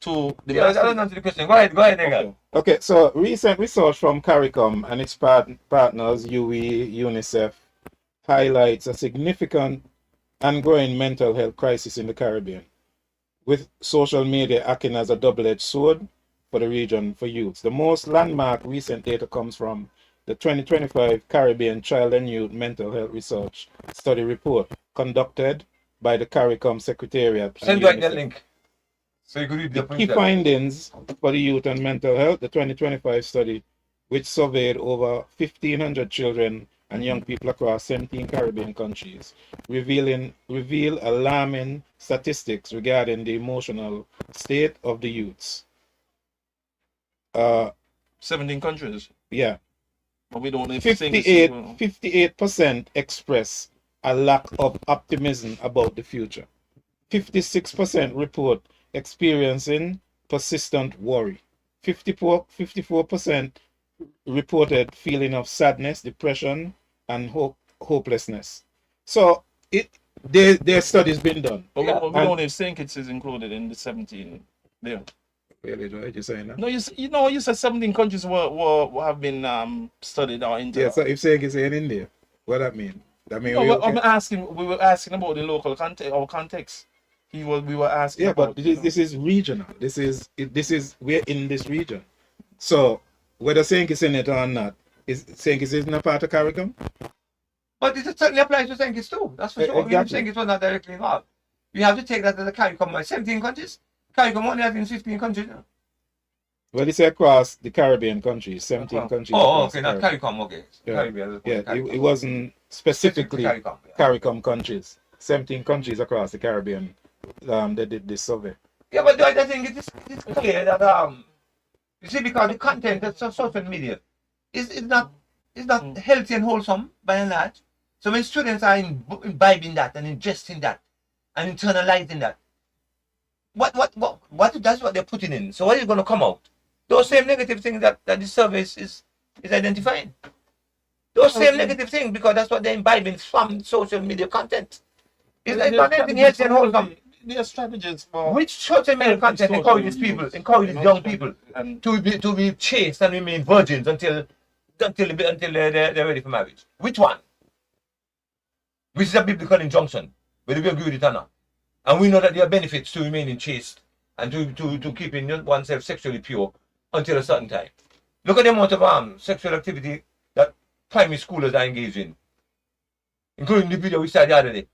to the I don't answer the question. Go ahead, Negan. Okay, so recent research from CARICOM and its partners, UE, UNICEF, highlights a significant and growing mental health crisis in the Caribbean, with social media acting as a double-edged sword for the region for youths. The most landmark recent data comes from the 2025 Caribbean Child and Youth Mental Health Research Study Report conducted by the CARICOM Secretariat. Send you the link. So you could read the key findings for the youth and mental health, the 2025 study, which surveyed over 1,500 children and young people across 17 Caribbean countries, reveal alarming statistics regarding the emotional state of the youths. 17 countries. Yeah. But we don't 58% express a lack of optimism about the future. 56% report experiencing persistent worry. 54% reported feeling of sadness, depression, and hopelessness. So their studies been done. But we don't think it is included in the 17 there. Really, what you saying now? No, you said 17 countries have been studied or into. Yeah, so if saying it's in India, what that mean? That mean no, we were asking about the local context, our context. We were asking. Yeah, about, but this is regional. This is we're in this region. So whether saying it's in it or not, is saying it's in a part of CARICOM? But it certainly applies to Sankis too. That's for sure. Exactly. Sankis was not directly involved. We have to take that as a CARICOM. 17 countries. CARICOM only has in 15 countries now. Well, it's across the Caribbean countries, 17 countries. Oh, okay, not CARICOM, okay. Yeah, Caribbean, it wasn't specifically CARICOM countries. 17 countries across the Caribbean. They did this survey. Yeah, but I think it is clear that you see, because the content of social media is not healthy and wholesome by and large. So when students are imbibing that and ingesting that and internalizing that, that's what they're putting in. So what is going to come out? Those same negative things that the survey is identifying. Those same negative things, because that's what they're imbibing from social media content. It's like There's not anything else strategies and wholesome. there are strategies for Which social media healthy content social encourages people, use, encourages young people and to be chaste and remain virgins until they're ready for marriage? Which one? Which is a biblical injunction, whether we agree with it or not. And we know that there are benefits to remaining chaste and to keeping oneself sexually pure until a certain time. Look at the amount of sexual activity that primary schoolers are engaged in, including the video we saw the other day.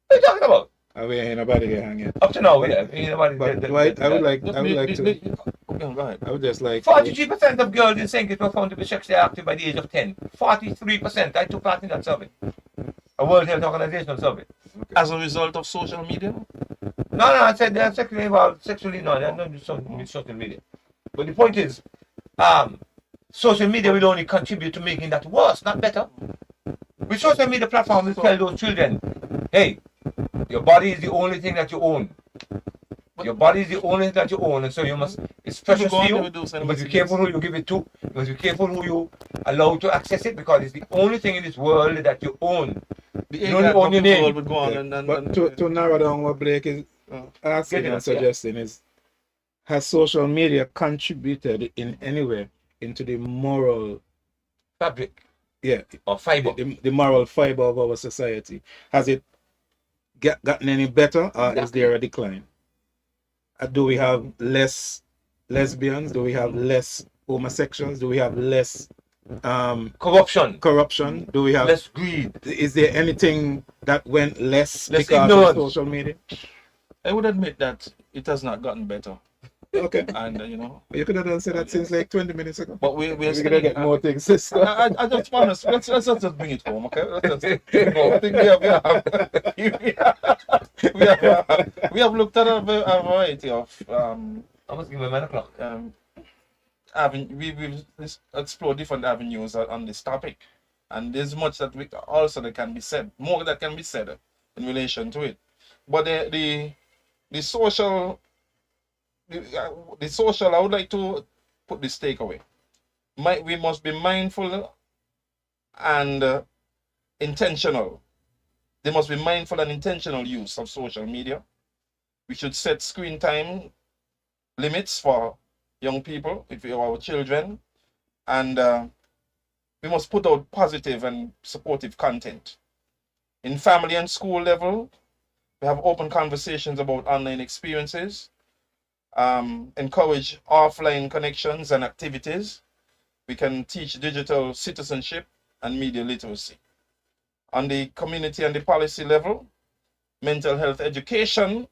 What are you talking about? We ain't nobody get hanging. Up to now, yeah. Ain't nobody But that- Dwight, that- I would that- like to. okay, go ahead. I would just like. 43% of girls in St. Kitts were found to be sexually active by the age of 10. 43%. I took part in that survey. A World Health Organization survey. As a result of social media? No, I said they're sexually involved. Sexually, no, they're not something with social media. But the point is, social media will only contribute to making that worse, not better. With social media platforms, we tell those children, hey, your body is the only thing that you own. Your body is the only thing that you own, and so you must, it's precious to you. You must be careful who you give it to. You must be careful who you allow to access it, because it's the only thing in this world that you own. The You only own your name. would go on Yeah, and but to narrow down what Blake is asking Getting and us, yeah. suggesting is, has social media contributed in any way into the moral, Fabric yeah, or fiber. the moral fiber of our society? Has it gotten any better, or is there a decline? Do we have less lesbians? Do we have less homosexuals? Do we have less Corruption. corruption? Do we have? Less greed. Is there anything that went less Less because ignorance. of social media? I would admit that it has not gotten better. Okay. And you know, You could have done say that since like 20 minutes ago. but we're We're saying, gonna get more things, sister. I just want to let's just bring it home, okay? Let's just bring it home. I think we have looked at a variety of I must give him 9 o'clock. we've explored different avenues on this topic, and there's much that that can be said, more that can be said in relation to it. But the social, the social, I would like to put this takeaway. We must be mindful and intentional. There must be mindful and intentional use of social media. We should set screen time limits for young people, if we are our children, and we must put out positive and supportive content. In family and school level, we have open conversations about online experiences, encourage offline connections and activities. We can teach digital citizenship and media literacy. On the community and the policy level, mental health education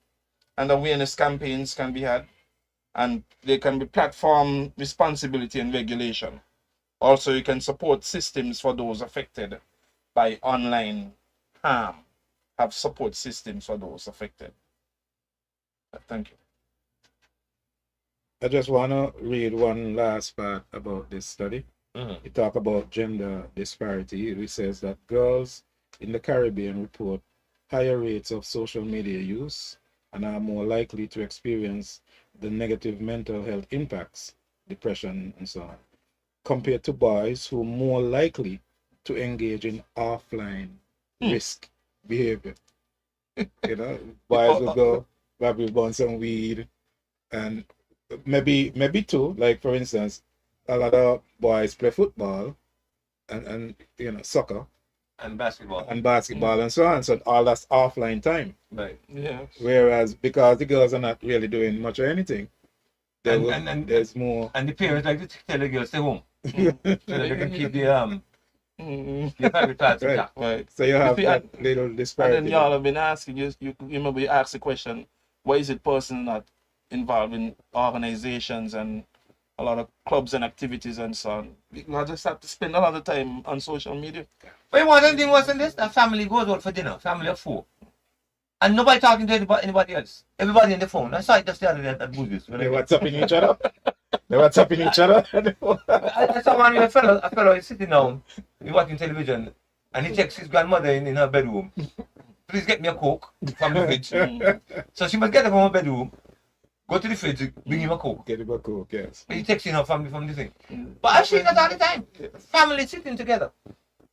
and awareness campaigns can be had, and there can be platform responsibility and regulation. Also, you can support systems for those affected by online harm. Have support systems for those affected. Thank you. I just want to read one last part about this study. It talk about gender disparity. It says that girls in the Caribbean report higher rates of social media use and are more likely to experience the negative mental health impacts, depression and so on, compared to boys who are more likely to engage in offline risk behavior. You know, boys will go probably burn some weed, and maybe too, like for instance, a lot of boys play football and you know, soccer And basketball. and so on. So all that's offline time. Right. Yeah. Whereas because the girls are not really doing much of anything, there's more. And the parents like to tell the girls stay home. So that they can keep the family ties Right. intact. Right. So you have see, that little And disparity. then y'all have been asking, you remember you asked the question, why is it person not involved in organizations and a lot of clubs and activities and so on? I just have to spend a lot of time on social media. But you want anything worse than this? A family goes out for dinner, family of 4. And nobody talking to anybody else. Everybody on the phone. I saw it just the other day at movies. They WhatsApping each other. They WhatsApping each other. I saw one a fellow is sitting down, he's watching television, and he texts his grandmother in her bedroom. Please get me a Coke from the fridge. So she must get her from her bedroom, Go to the fridge, bring him a Coke. Get it back cook, yes. He texting her from the thing. But I see that all the time. Family sitting together.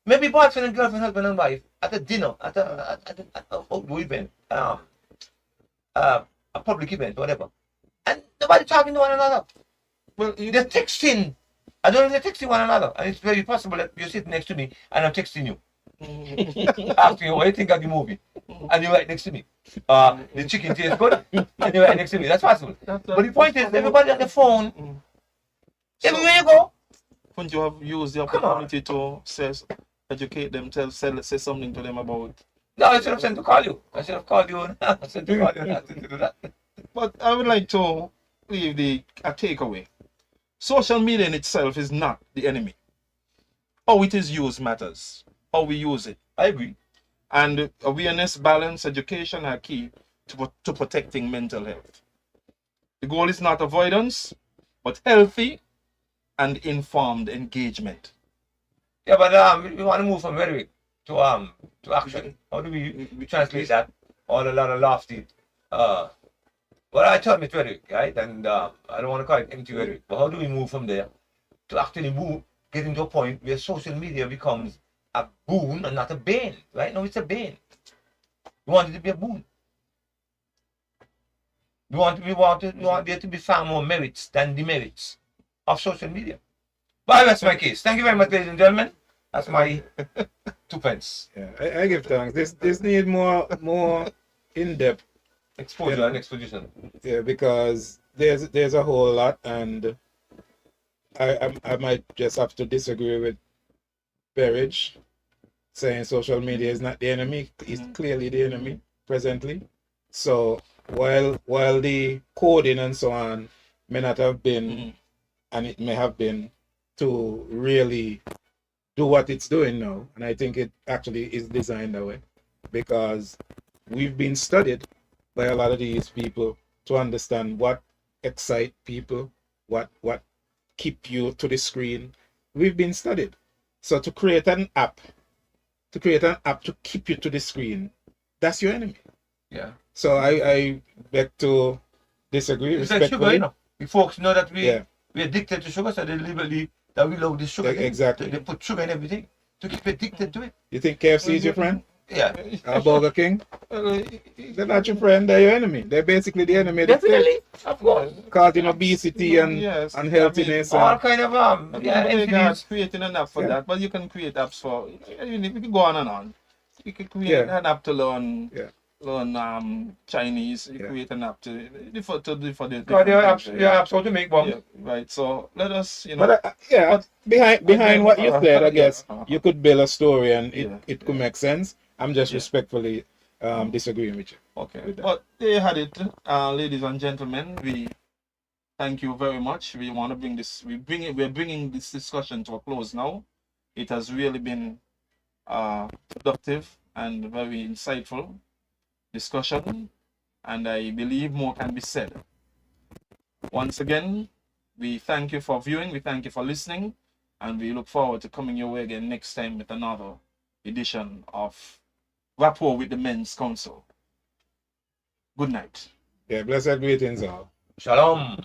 Maybe boyfriend and girlfriend, husband and wife at a dinner, at a outdoor event, a public event, whatever. And nobody talking to one another. Well, They're texting. I don't know if they're texting one another. And it's very possible that you're sitting next to me and I'm texting you. Asking you what you think of the movie. And you're right next to me. The chicken tastes good. And you're right next to me. That's possible. But the point is, everybody on the phone, everywhere you go. Wouldn't you have used the opportunity to educate them, say something to them about? No, I should have sent to call you. I should have called you. I sent to call you. Not to do that. But I would like to leave a takeaway. Social media in itself is not the enemy. How it is used matters. How we use it. I agree. And awareness, balance, education are key to protecting mental health. The goal is not avoidance, but healthy and informed engagement. Yeah, but we want to move from rhetoric to action. How do we translate that? All a lot of lofty. Well, I told me it's rhetoric, right? And I don't want to call it empty rhetoric. But how do we move from there to actually get into a point where social media becomes a boon and not a bane? Right now, it's a bane. We want it to be a boon. We want there to be far more merits than demerits of social media. But that's my case. Thank you very much, ladies and gentlemen. That's my 2 pence. Yeah, I give thanks. This need more in-depth Exposure and exposition. yeah, because there's a whole lot, and I might just have to disagree with Berridge saying social media is not the enemy. It's clearly the enemy presently. So while the coding and so on may not have been, and it may have been to really do what it's doing now, and I think it actually is designed that way because we've been studied by a lot of these people to understand what excite people, what keep you to the screen. We've been studied. So to create an app to keep you to the screen, that's your enemy. Yeah. So I beg to disagree It's like sugar, respectfully. you know. The folks know that we're addicted to sugar, so they deliberately that we love this sugar. Exactly. They put sugar in everything to keep addicted to it. You think KFC is your friend? Yeah. Burger King? They're not your friend, they're your enemy. They're basically the enemy. Definitely, of course. Causing obesity and Yes, unhealthiness. All kind of entities. Creating an app for Yeah. that, but you can create apps for. We can go on and on. You can create an app to learn Chinese. You create an app to for the Because there are apps how to make bombs. Yeah, right. So let us, But behind what you said, I guess you could build a story and it could make sense. I'm just respectfully disagreeing with you. Okay, with that. but there you had it, ladies and gentlemen. We thank you very much. We want to bring this. We're bringing this discussion to a close now. It has really been productive and very insightful discussion, and I believe more can be said. Once again, we thank you for viewing. We thank you for listening, and we look forward to coming your way again next time with another edition of Rapport with the Men's Council. Good night. Yeah, blessed greetings all. Shalom.